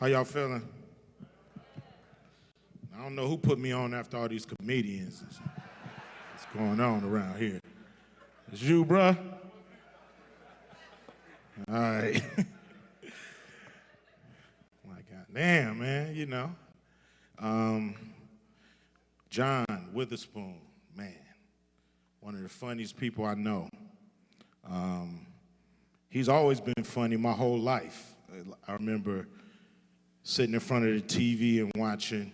How y'all feeling? I don't know who put me on after all these comedians. What's going on around here? It's you, bruh? All right. My God. Damn, man, you know. John Witherspoon, man, one of the funniest people I know. He's always been funny my whole life. I remember sitting in front of the TV and watching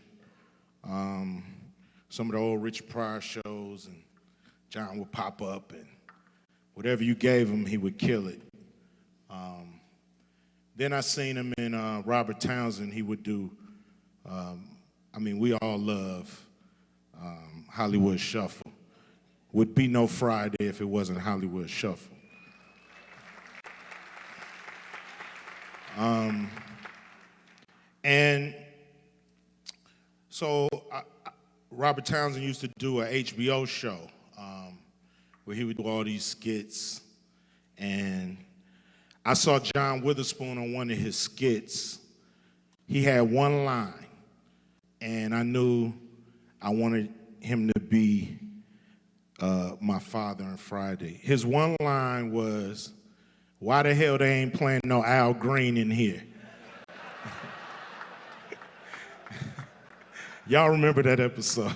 some of the old Richard Pryor shows, and John would pop up, and whatever you gave him, he would kill it. Then I seen him in Robert Townsend. He would do, we all love Hollywood Shuffle. Would be no Friday if it wasn't Hollywood Shuffle. And so Robert Townsend used to do a HBO show where he would do all these skits. And I saw John Witherspoon on one of his skits. He had one line, and I knew I wanted him to be my father on Friday. His one line was, "Why the hell they ain't playing no Al Green in here?" Y'all remember that episode?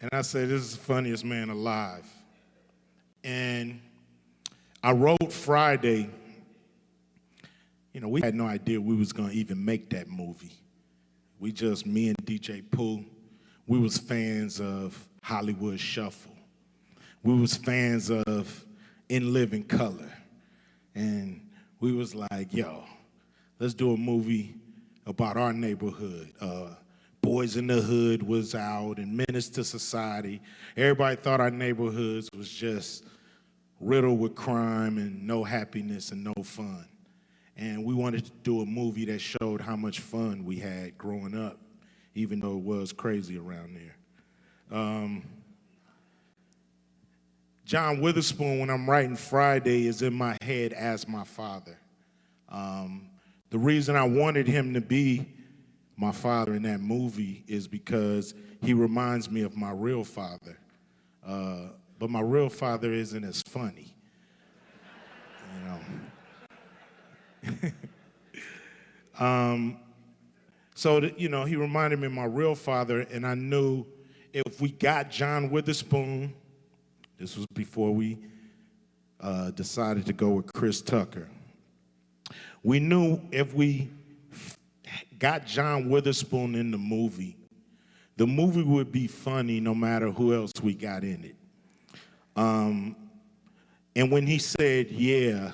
And I said, this is the funniest man alive. And I wrote Friday. You know, we had no idea we was going to even make that movie. Me and DJ Pooh, we was fans of Hollywood Shuffle. We was fans of In Living Color. And we was like, yo, let's do a movie about our neighborhood. Boys in the Hood was out, and Menace to Society. Everybody thought our neighborhoods was just riddled with crime and no happiness and no fun. And we wanted to do a movie that showed how much fun we had growing up, even though it was crazy around there. John Witherspoon, when I'm writing Friday, is in my head as my father. The reason I wanted him to be my father in that movie is because he reminds me of my real father. But my real father isn't as funny, you know. He reminded me of my real father, and I knew if we got John Witherspoon, this was before we decided to go with Chris Tucker. We knew if we got John Witherspoon in the movie would be funny no matter who else we got in it. And when he said, yeah,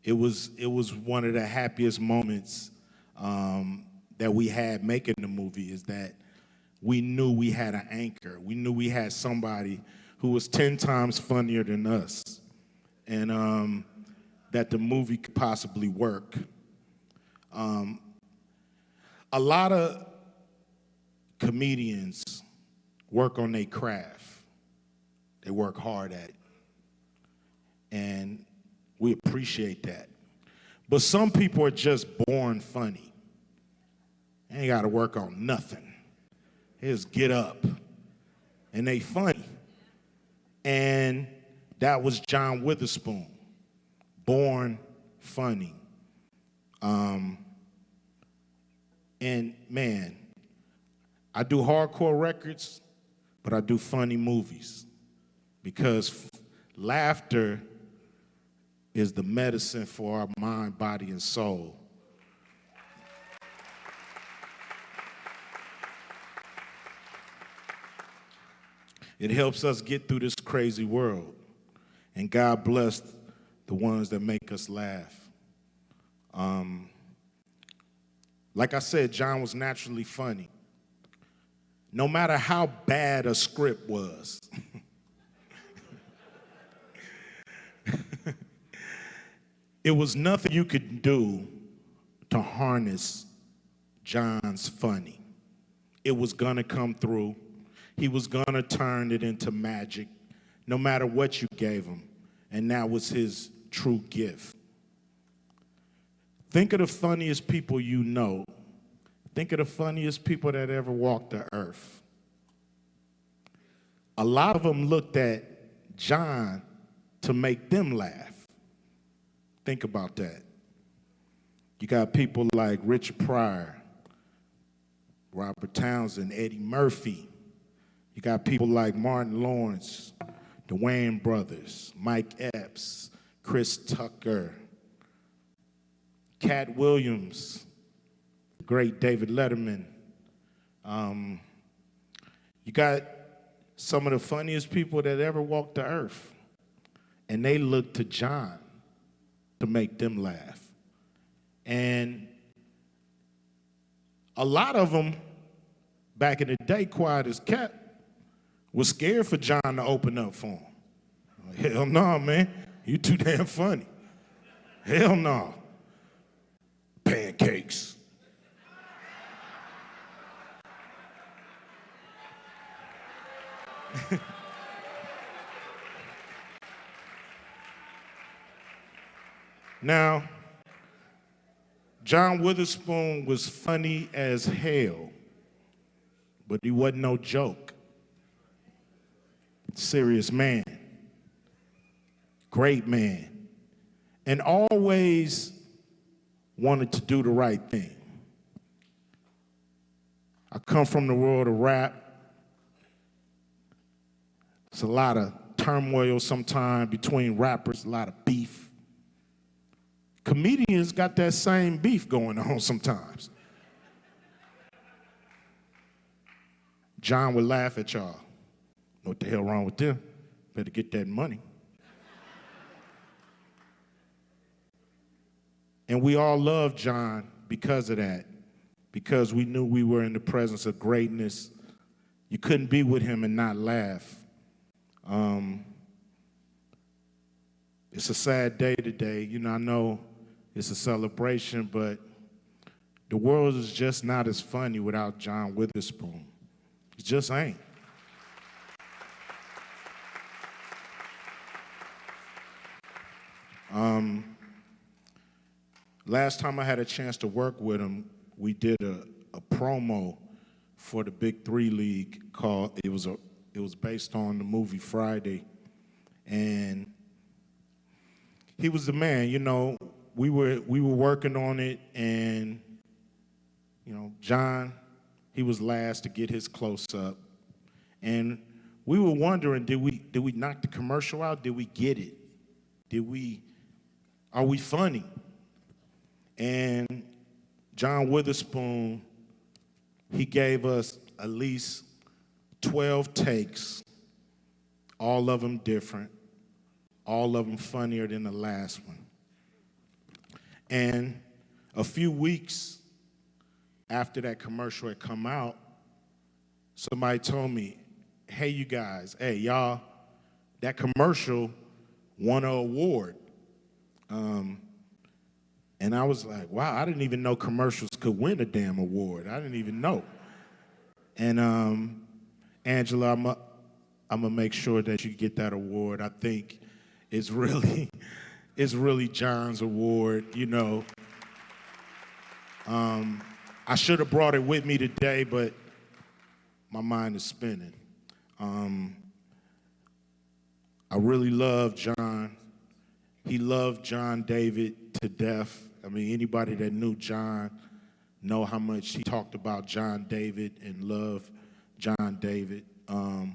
it was one of the happiest moments that we had making the movie, is that we knew we had an anchor. We knew we had somebody who was 10 times funnier than us, and that the movie could possibly work. A lot of comedians work on their craft. They work hard at it. And we appreciate that. But some people are just born funny. They ain't got to work on nothing. They just get up. And they funny. And that was John Witherspoon. Born funny. And man, I do hardcore records, but I do funny movies, because laughter is the medicine for our mind, body, and soul. It helps us get through this crazy world, and God bless the ones that make us laugh. Like I said, John was naturally funny. No matter how bad a script was. It was nothing you could do to harness John's funny. It was gonna come through. He was gonna turn it into magic, no matter what you gave him. And that was his true gift. Think of the funniest people you know. Think of the funniest people that ever walked the earth. A lot of them looked at John to make them laugh. Think about that. You got people like Richard Pryor, Robert Townsend, Eddie Murphy. You got people like Martin Lawrence, the Wayans brothers, Mike Epps, Chris Tucker, Cat Williams, the great David Letterman. You got some of the funniest people that ever walked the earth, and they looked to John to make them laugh. And a lot of them, back in the day, quiet as kept, was scared for John to open up for him. Hell no, man. You too damn funny. Hell no. Pancakes. Now, John Witherspoon was funny as hell, but he wasn't no joke. Serious man, great man, and always wanted to do the right thing. I come from the world of rap. There's a lot of turmoil sometimes between rappers, a lot of beef. Comedians got that same beef going on sometimes. John would laugh at y'all. Know what the hell wrong with them? Better get that money. And we all loved John because of that, because we knew we were in the presence of greatness. You couldn't be with him and not laugh. It's a sad day today. You know, I know it's a celebration, but the world is just not as funny without John Witherspoon. It just ain't. Last time I had a chance to work with him, we did a promo for the Big Three League called, it was based on the movie Friday. And he was the man, you know. We were working on it, and you know, John, he was last to get his close-up. And we were wondering, did we knock the commercial out? Did we get it? Are we funny? And John Witherspoon, he gave us at least 12 takes, all of them different, all of them funnier than the last one. And a few weeks after that commercial had come out, somebody told me, hey, you guys, hey, y'all, that commercial won an award. And I was like, wow, I didn't even know commercials could win a damn award. I didn't even know. And Angela, I'm gonna make sure that you get that award. I think it's really John's award, you know. I should have brought it with me today, but my mind is spinning. I really love John. He loved John David to death. I mean, anybody that knew John know how much he talked about John David and loved John David. I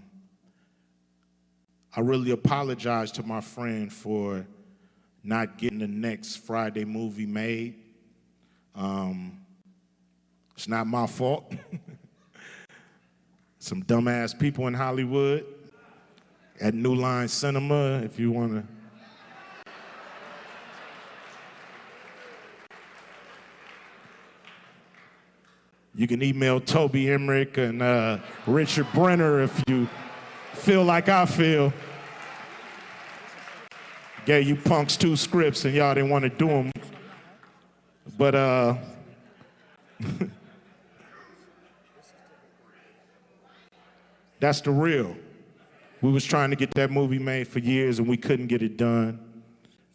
really apologize to my friend for not getting the next Friday movie made. It's not my fault. Some dumbass people in Hollywood at New Line Cinema, if you want to. You can email Toby Emmerich and Richard Brenner if you feel like I feel. Gave you punks 2 scripts and y'all didn't want to do them. But that's the real. We was trying to get that movie made for years and we couldn't get it done.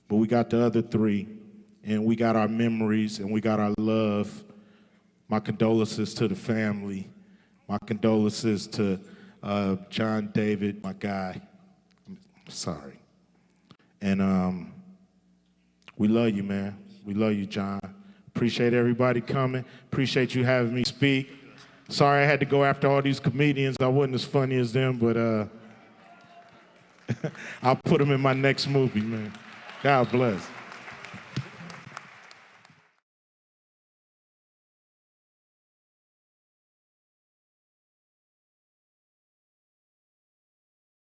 But we got the other 3. and we got our memories, and we got our love. My condolences to the family. My condolences to John David, my guy. I'm sorry. And we love you, man. We love you, John. Appreciate everybody coming. Appreciate you having me speak. Sorry I had to go after all these comedians. I wasn't as funny as them, but I'll put them in my next movie, man. God bless.